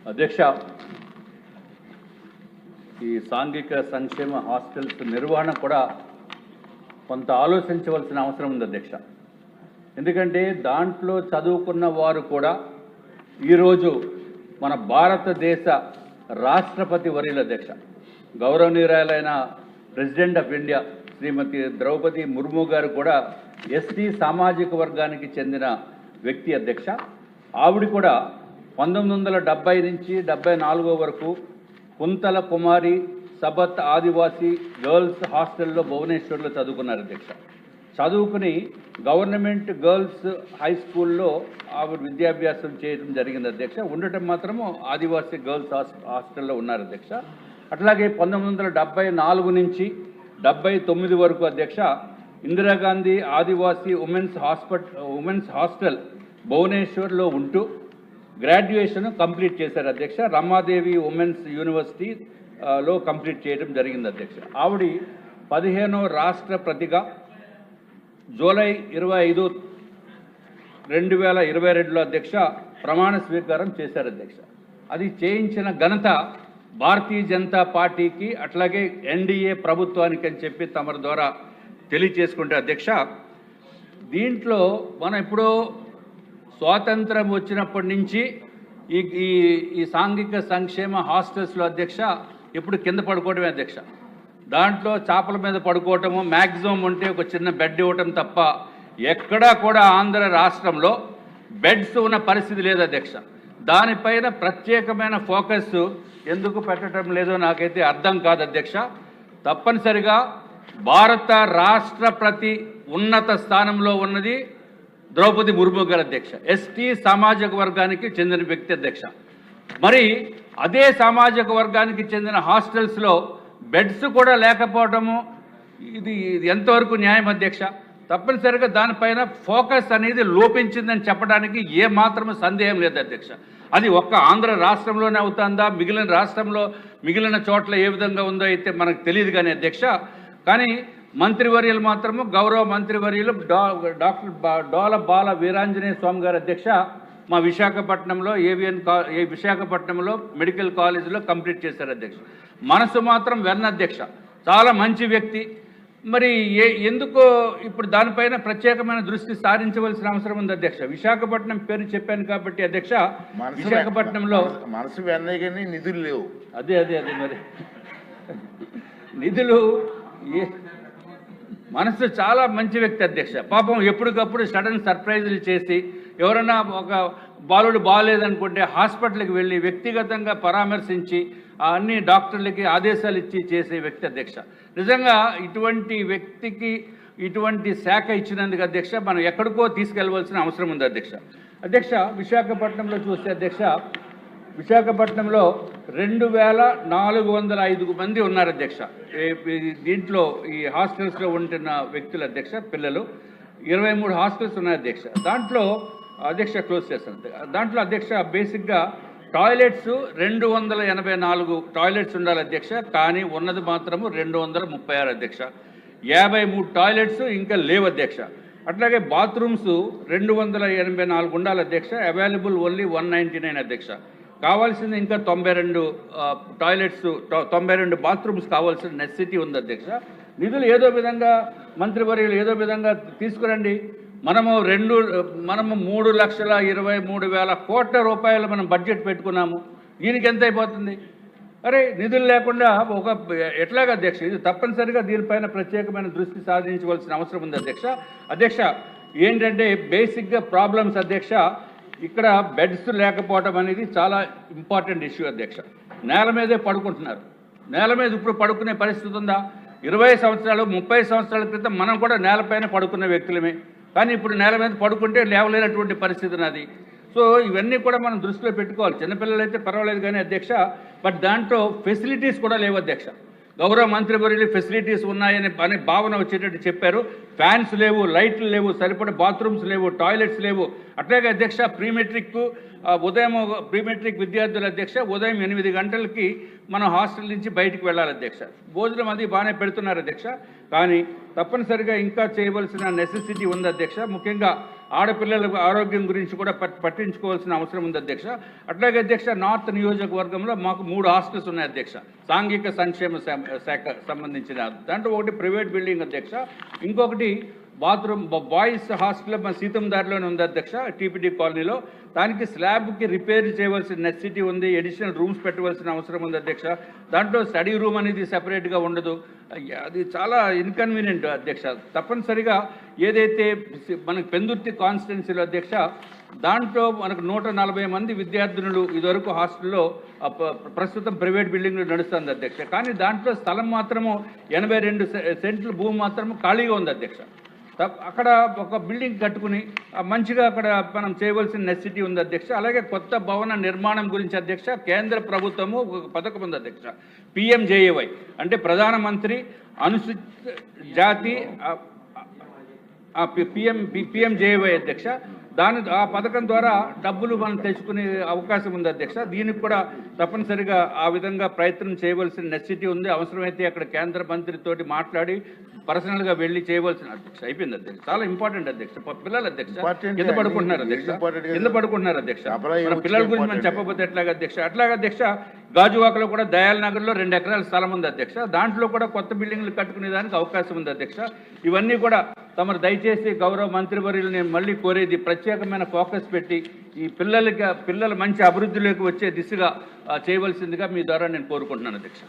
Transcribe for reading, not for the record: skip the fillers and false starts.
అధ్యక్ష, ఈ సాంఘిక సంక్షేమ హాస్టల్స్ నిర్వహణ కూడా కొంత ఆలోచించవలసిన అవసరం ఉంది అధ్యక్ష. ఎందుకంటే దాంట్లో చదువుకున్న వారు కూడా ఈరోజు మన భారతదేశ రాష్ట్రపతి వర్యులు అధ్యక్ష, గౌరవనీయురాలైన ప్రెసిడెంట్ ఆఫ్ ఇండియా శ్రీమతి ద్రౌపది ముర్ము గారు కూడా ఎస్టీ సామాజిక వర్గానికి చెందిన వ్యక్తి అధ్యక్ష. ఆవిడ కూడా 1970 నుంచి 74 వరకు కుంతల కుమారి సబత్ ఆదివాసీ గర్ల్స్ హాస్టల్లో భువనేశ్వర్లో చదువుకున్నారు అధ్యక్ష. చదువుకుని గవర్నమెంట్ గర్ల్స్ హై స్కూల్లో ఆవిడ విద్యాభ్యాసం చేయడం జరిగింది అధ్యక్ష. ఉండటం మాత్రము ఆదివాసీ గర్ల్స్ హాస్టల్లో ఉన్నారు అధ్యక్ష. అట్లాగే 1974 నుంచి 79 వరకు అధ్యక్ష ఇందిరాగాంధీ ఆదివాసీ ఉమెన్స్ హాస్టల్ భువనేశ్వర్లో ఉంటూ గ్రాడ్యుయేషన్ కంప్లీట్ చేశారు అధ్యక్ష. రమాదేవి ఉమెన్స్ యూనివర్సిటీలో కంప్లీట్ చేయడం జరిగింది అధ్యక్ష. ఆవిడ 15వ రాష్ట్రపతిగా జూలై 25, 2022లో అధ్యక్ష ప్రమాణ స్వీకారం చేశారు అధ్యక్ష. అది చేయించిన ఘనత భారతీయ జనతా పార్టీకి అట్లాగే ఎన్డీఏ ప్రభుత్వానికి అని చెప్పి తమ ద్వారా తెలియచేసుకుంటే అధ్యక్ష, దీంట్లో మనం ఎప్పుడో స్వాతంత్రం వచ్చినప్పటి నుంచి ఈ సాంఘిక సంక్షేమ హాస్టల్స్లో అధ్యక్ష ఎప్పుడు కింద పడుకోవడమే అధ్యక్ష. దాంట్లో చేపల మీద పడుకోవటము, మ్యాక్సిమం ఉంటే ఒక చిన్న బెడ్ ఇవ్వటం తప్ప ఎక్కడా కూడా ఆంధ్ర రాష్ట్రంలో బెడ్స్ ఉన్న పరిస్థితి లేదు అధ్యక్ష. దానిపైన ప్రత్యేకమైన ఫోకస్ ఎందుకు పెట్టడం లేదో నాకైతే అర్థం కాదు అధ్యక్ష. తప్పనిసరిగా భారత రాష్ట్రపతి ఉన్నత స్థానంలో ఉన్నది ద్రౌపది ముర్ము గారు అధ్యక్ష. ఎస్టీ సామాజిక వర్గానికి చెందిన వ్యక్తి అధ్యక్ష. మరి అదే సామాజిక వర్గానికి చెందిన హాస్టల్స్లో బెడ్స్ కూడా లేకపోవడము ఇది ఎంతవరకు న్యాయం అధ్యక్ష? తప్పనిసరిగా దానిపైన ఫోకస్ అనేది లోపించిందని చెప్పడానికి ఏమాత్రం సందేహం లేదు అధ్యక్ష. అది ఒక్క ఆంధ్ర రాష్ట్రంలోనే అవుతుందా, మిగిలిన చోట్ల ఏ విధంగా ఉందో అయితే మనకు తెలియదు కానీ అధ్యక్ష. కానీ మంత్రివర్యులు మాత్రము గౌరవ మంత్రివర్యులు డాక్టర్ డోల బాల వీరాంజనేయ స్వామి గారు అధ్యక్ష మా విశాఖపట్నంలో విశాఖపట్నంలో మెడికల్ కాలేజీలో కంప్లీట్ చేశారు అధ్యక్ష. మనసు మాత్రం వెన్న అధ్యక్ష, చాలా మంచి వ్యక్తి. మరి ఎందుకో ఇప్పుడు దానిపైన ప్రత్యేకమైన దృష్టి సారించవలసిన అవసరం ఉంది అధ్యక్ష. విశాఖపట్నం పేరు చెప్పాను కాబట్టి అధ్యక్ష, విశాఖపట్నంలో మనసు వెన్న కానీ నిధులు లేవు. అదే మరి నిధులు మనసు చాలా మంచి వ్యక్తి అధ్యక్ష. పాపం ఎప్పటికప్పుడు సడన్ సర్ప్రైజులు చేసి ఎవరైనా ఒక బాలుడు బాగాలేదనుకుంటే హాస్పిటల్కి వెళ్ళి వ్యక్తిగతంగా పరామర్శించి అన్ని డాక్టర్లకి ఆదేశాలు ఇచ్చి చేసే వ్యక్తి అధ్యక్ష. నిజంగా ఇటువంటి వ్యక్తికి ఇటువంటి శాఖ ఇచ్చినందుకు అధ్యక్ష మనం ఎక్కడికో తీసుకెళ్లవలసిన అవసరం ఉంది అధ్యక్ష. విశాఖపట్నంలో చూస్తే అధ్యక్ష, విశాఖపట్నంలో 2405 మంది ఉన్నారు అధ్యక్ష. దీంట్లో ఈ హాస్టల్స్లో ఉంటున్న వ్యక్తులు అధ్యక్ష, పిల్లలు 23 హాస్టల్స్ ఉన్నాయి అధ్యక్ష. దాంట్లో అధ్యక్ష క్లోజ్ చేస్తాను. దాంట్లో అధ్యక్ష బేసిక్గా టాయిలెట్స్ 284 టాయిలెట్స్ ఉండాలి అధ్యక్ష. కానీ ఉన్నది మాత్రము 236 అధ్యక్ష. 53 టాయిలెట్స్ ఇంకా లేవు అధ్యక్ష. అట్లాగే బాత్రూమ్స్ 284 ఉండాలి అధ్యక్ష. అవైలబుల్ ఓన్లీ 199 అధ్యక్ష. కావాల్సింది ఇంకా 92 టాయిలెట్స్, 92 బాత్రూమ్స్ కావాల్సిన నెసెసిటీ ఉంది అధ్యక్ష. నిధులు ఏదో విధంగా మంత్రివర్యులు ఏదో విధంగా తీసుకురండి. మనము 3,23,000 కోట్ల రూపాయలు మనం బడ్జెట్ పెట్టుకున్నాము. దీనికి ఎంత అయిపోతుంది? అరే నిధులు లేకుండా ఎట్లాగా అధ్యక్ష? ఇది తప్పనిసరిగా దీనిపైన ప్రత్యేకమైన దృష్టి సాధించవలసిన అవసరం ఉంది అధ్యక్ష. ఏంటంటే బేసిక్గా ప్రాబ్లమ్స్ అధ్యక్ష, ఇక్కడ బెడ్స్ లేకపోవడం అనేది చాలా ఇంపార్టెంట్ ఇష్యూ అధ్యక్ష. నేల మీదే పడుకుంటున్నారు. నేల మీద ఇప్పుడు పడుకునే పరిస్థితి ఉందా? 20 సంవత్సరాలు 30 సంవత్సరాల క్రితం మనం కూడా నేలపైన పడుకున్న వ్యక్తులమే. కానీ ఇప్పుడు నేల మీద పడుకుంటే లేవలేనటువంటి పరిస్థితి ఉన్నది. సో ఇవన్నీ కూడా మనం దృష్టిలో పెట్టుకోవాలి. చిన్నపిల్లలు అయితే పర్వాలేదు కానీ అధ్యక్ష, బట్ దాంట్లో ఫెసిలిటీస్ కూడా లేవు అధ్యక్ష. గౌరవ మంత్రివర్యులు ఫెసిలిటీస్ ఉన్నాయని భావన వచ్చేటట్టు చెప్పారు. ఫ్యాన్స్ లేవు, లైట్లు లేవు, సరిపడే బాత్రూమ్స్ లేవు, టాయిలెట్స్ లేవు. అట్లాగే అధ్యక్ష ప్రీమెట్రిక్ విద్యార్థుల అధ్యక్ష ఉదయం 8 గంటలకి మనం హాస్టల్ నుంచి బయటికి వెళ్ళాలి అధ్యక్ష. భోజనం అది బాగానే పెడుతున్నారు అధ్యక్ష. కానీ తప్పనిసరిగా ఇంకా చేయవలసిన నెసెసిటీ ఉంది అధ్యక్ష. ముఖ్యంగా ఆడపిల్లల ఆరోగ్యం గురించి కూడా పట్టించుకోవాల్సిన అవసరం ఉంది అధ్యక్ష. అట్లాగే అధ్యక్ష నార్త్ నియోజకవర్గంలో మాకు 3 హాస్టల్స్ ఉన్నాయి అధ్యక్ష, సాంఘిక సంక్షేమ శాఖ సంబంధించిన. దాంట్లో ఒకటి ప్రైవేట్ బిల్డింగ్ అధ్యక్ష, ఇంకొకటి బాత్రూమ్ బాయ్స్ హాస్టల్ మన సీతం దారిలోనే ఉంది అధ్యక్ష, టీపీడీ కాలనీలో. దానికి స్లాబ్కి రిపేర్ చేయవలసిన నెసిటీ ఉంది, ఎడిషనల్ రూమ్స్ పెట్టవలసిన అవసరం ఉంది అధ్యక్ష. దాంట్లో స్టడీ రూమ్ అనేది సెపరేట్గా ఉండదు, అది చాలా ఇన్కన్వీనియంట్ అధ్యక్ష. తప్పనిసరిగా ఏదైతే మనకు పెందుర్తి కాన్స్టిట్యున్సీలో అధ్యక్ష, దాంట్లో మనకు 140 మంది విద్యార్థినులు ఇదివరకు హాస్టల్లో ప్రస్తుతం ప్రైవేట్ బిల్డింగ్లో నడుస్తుంది అధ్యక్ష. కానీ దాంట్లో స్థలం మాత్రము 82 సెంట్ల భూమి మాత్రము ఖాళీగా ఉంది అధ్యక్ష. అక్కడ ఒక బిల్డింగ్ కట్టుకుని మంచిగా అక్కడ మనం చేయవలసిన నెసిటీ ఉంది అధ్యక్ష. అలాగే కొత్త భవన నిర్మాణం గురించి అధ్యక్ష, కేంద్ర ప్రభుత్వము ఒక పథకం ఉంది అధ్యక్ష, PMJAY అంటే ప్రధానమంత్రి అనుసూచిత జాతి PMJAY అధ్యక్ష. ఆ పథకం ద్వారా డబ్బులు మనం తెచ్చుకునే అవకాశం ఉంది అధ్యక్ష. దీనికి కూడా తప్పనిసరిగా ఆ విధంగా ప్రయత్నం చేయవలసిన నెసిటీ ఉంది. అవసరమైతే అక్కడ కేంద్ర మంత్రితోటి మాట్లాడి పర్సనల్గా వెళ్ళి చేయవలసిన అధ్యక్ష. అయిపోయింది అధ్యక్ష, చాలా ఇంపార్టెంట్ అధ్యక్ష. పిల్లలు అధ్యక్ష కింద పడుకుంటున్నారు అధ్యక్ష, కింద పడుకుంటున్నారు అధ్యక్ష. మన పిల్లల గురించి మనం చెప్పకపోతే ఎట్లాగా అధ్యక్ష. అట్లాగే అధ్యక్ష గాజువాకలో కూడా దయాల్ నగర్లో 2 ఎకరాల స్థలం ఉంది అధ్యక్ష. దాంట్లో కూడా కొత్త బిల్డింగ్లు కట్టుకునే దానికి అవకాశం ఉంది అధ్యక్ష. ఇవన్నీ కూడా తమరు దయచేసి గౌరవ మంత్రివర్యులు నేను మళ్ళీ కోరేది, ప్రత్యేకమైన ఫోకస్ పెట్టి ఈ పిల్లల మంచి అభివృద్ధిలోకి వచ్చే దిశగా చేయవలసిందిగా మీ ద్వారా నేను కోరుకుంటున్నాను అధ్యక్ష.